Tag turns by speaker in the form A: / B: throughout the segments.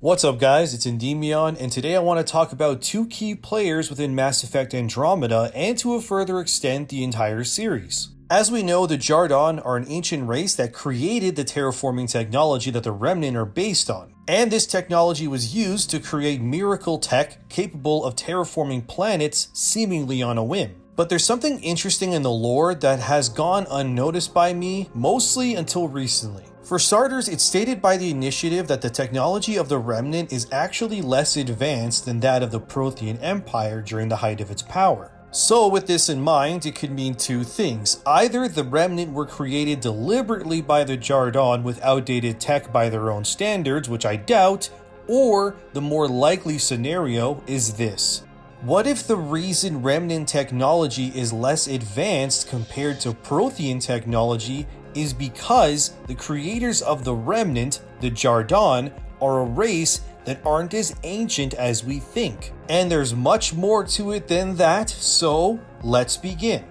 A: What's up guys, it's Endymion, and today I want to talk about two key players within Mass Effect Andromeda and to a further extent the entire series. As we know, the Jardaan are an ancient race that created the terraforming technology that the Remnant are based on. And this technology was used to create miracle tech capable of terraforming planets seemingly on a whim. But there's something interesting in the lore that has gone unnoticed by me, mostly until recently. For starters, it's stated by the initiative that the technology of the Remnant is actually less advanced than that of the Prothean Empire during the height of its power. So with this in mind, it could mean two things. Either the Remnant were created deliberately by the Jardaan with outdated tech by their own standards, which I doubt, or the more likely scenario is this. What if the reason Remnant technology is less advanced compared to Prothean technology is because the creators of the Remnant, the Jardaan, are a race that aren't as ancient as we think? And there's much more to it than that, so let's begin.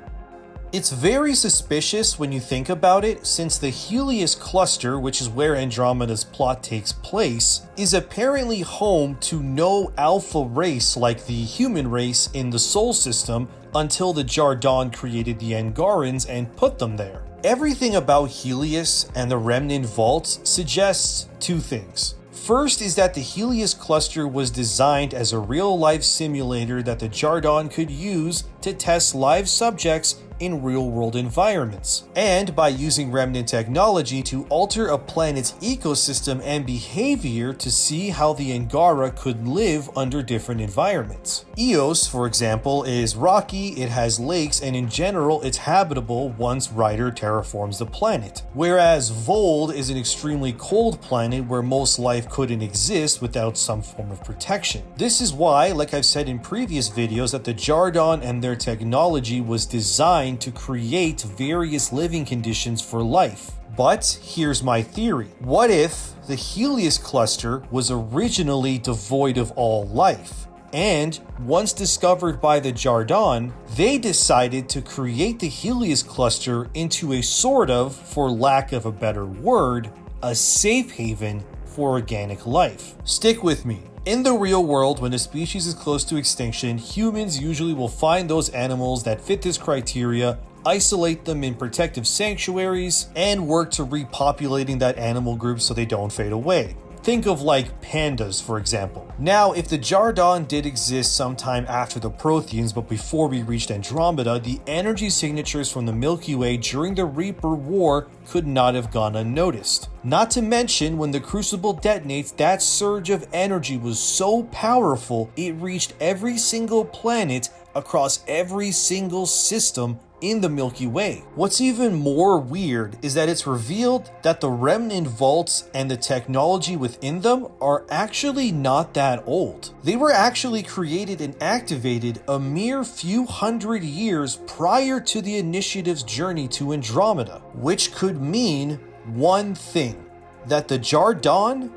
A: It's very suspicious when you think about it, since the Helios cluster, which is where Andromeda's plot takes place, is apparently home to no alpha race like the human race in the Sol system until the Jardaan created the Angarans and put them there. Everything about Helios and the Remnant vaults suggests two things. First is that the Helios cluster was designed as a real-life simulator that the Jardaan could use to test live subjects in real-world environments, and by using Remnant technology to alter a planet's ecosystem and behavior to see how the Angara could live under different environments. Eos, for example, is rocky, it has lakes, and in general it's habitable once Ryder terraforms the planet, whereas Vold is an extremely cold planet where most life couldn't exist without some form of protection. This is why, like I've said in previous videos, that the Jardaan and their technology was designed to create various living conditions for life. But here's my theory. What if the Helios cluster was originally devoid of all life? And once discovered by the Jardaan, they decided to create the Helios cluster into a sort of, for lack of a better word, a safe haven for organic life. Stick with me. In the real world, when a species is close to extinction, humans usually will find those animals that fit this criteria, isolate them in protective sanctuaries, and work to repopulating that animal group so they don't fade away. Think of like pandas, for example. Now, if the Jardaan did exist sometime after the Protheans, but before we reached Andromeda, the energy signatures from the Milky Way during the Reaper War could not have gone unnoticed. Not to mention, when the Crucible detonates, that surge of energy was so powerful, it reached every single planet across every single system in the Milky Way. What's even more weird is that it's revealed that the Remnant vaults and the technology within them are actually not that old. They were actually created and activated a mere few hundred years prior to the initiative's journey to Andromeda, which could mean one thing: that the Jardaan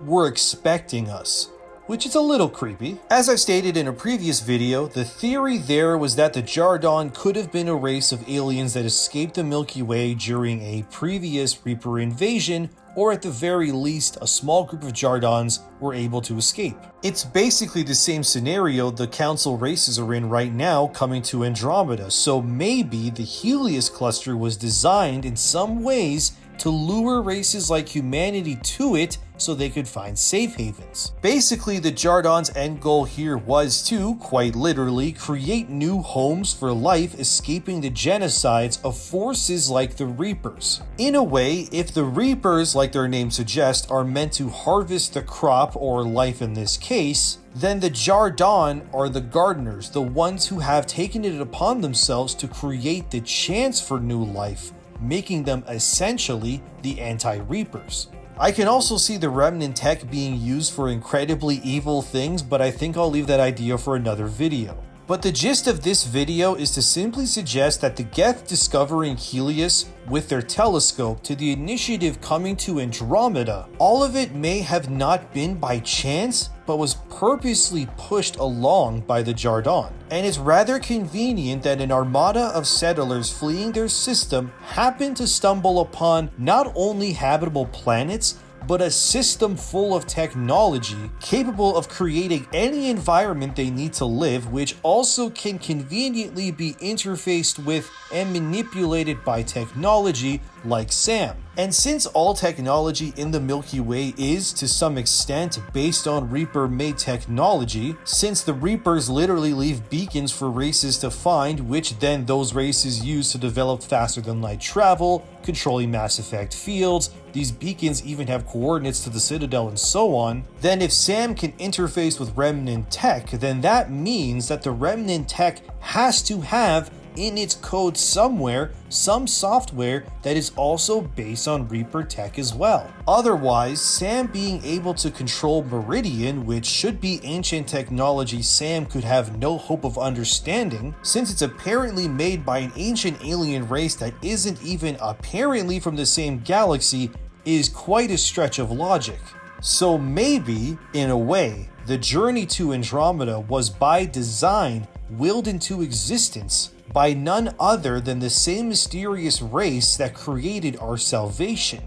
A: were expecting us, which is a little creepy. As I've stated in a previous video, the theory there was that the Jardaan could have been a race of aliens that escaped the Milky Way during a previous Reaper invasion, or at the very least, a small group of Jardaans were able to escape. It's basically the same scenario the Council races are in right now coming to Andromeda, so maybe the Helios cluster was designed in some ways to lure races like humanity to it so they could find safe havens. Basically, the Jardaan's end goal here was to, quite literally, create new homes for life escaping the genocides of forces like the Reapers. In a way, if the Reapers, like their name suggests, are meant to harvest the crop, or life in this case, then the Jardaan are the gardeners, the ones who have taken it upon themselves to create the chance for new life, making them essentially the anti-Reapers. I can also see the Remnant tech being used for incredibly evil things, but I think I'll leave that idea for another video. But the gist of this video is to simply suggest that the Geth discovering Helios with their telescope to the initiative coming to Andromeda, all of it may have not been by chance, but was purposely pushed along by the Jardaan. And it's rather convenient that an armada of settlers fleeing their system happened to stumble upon not only habitable planets, but a system full of technology capable of creating any environment they need to live, which also can conveniently be interfaced with and manipulated by technology like Sam. And since all technology in the Milky Way is, to some extent, based on Reaper-made technology, since the Reapers literally leave beacons for races to find, which then those races use to develop faster-than-light travel, controlling Mass Effect fields, these beacons even have coordinates to the Citadel and so on, then if Sam can interface with Remnant tech, then that means that the Remnant tech has to have in its code somewhere some software that is also based on Reaper tech as well. Otherwise, Sam being able to control Meridian, which should be ancient technology Sam could have no hope of understanding, since it's apparently made by an ancient alien race that isn't even apparently from the same galaxy, is quite a stretch of logic. So maybe, in a way, the journey to Andromeda was by design willed into existence by none other than the same mysterious race that created our salvation.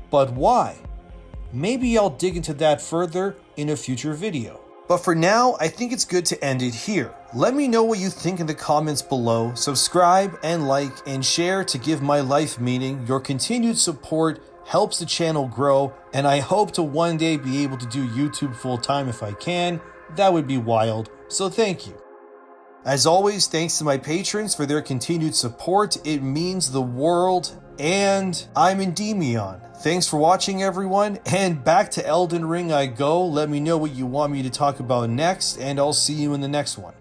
A: But why? Maybe I'll dig into that further in a future video. But for now, I think it's good to end it here. Let me know what you think in the comments below. Subscribe and like and share to give my life meaning. Your continued support helps the channel grow, and I hope to one day be able to do YouTube full time if I can. That would be wild, so thank you. As always, thanks to my patrons for their continued support. It means the world, and I'm Endymion. Thanks for watching, everyone, and back to Elden Ring I go. Let me know what you want me to talk about next, and I'll see you in the next one.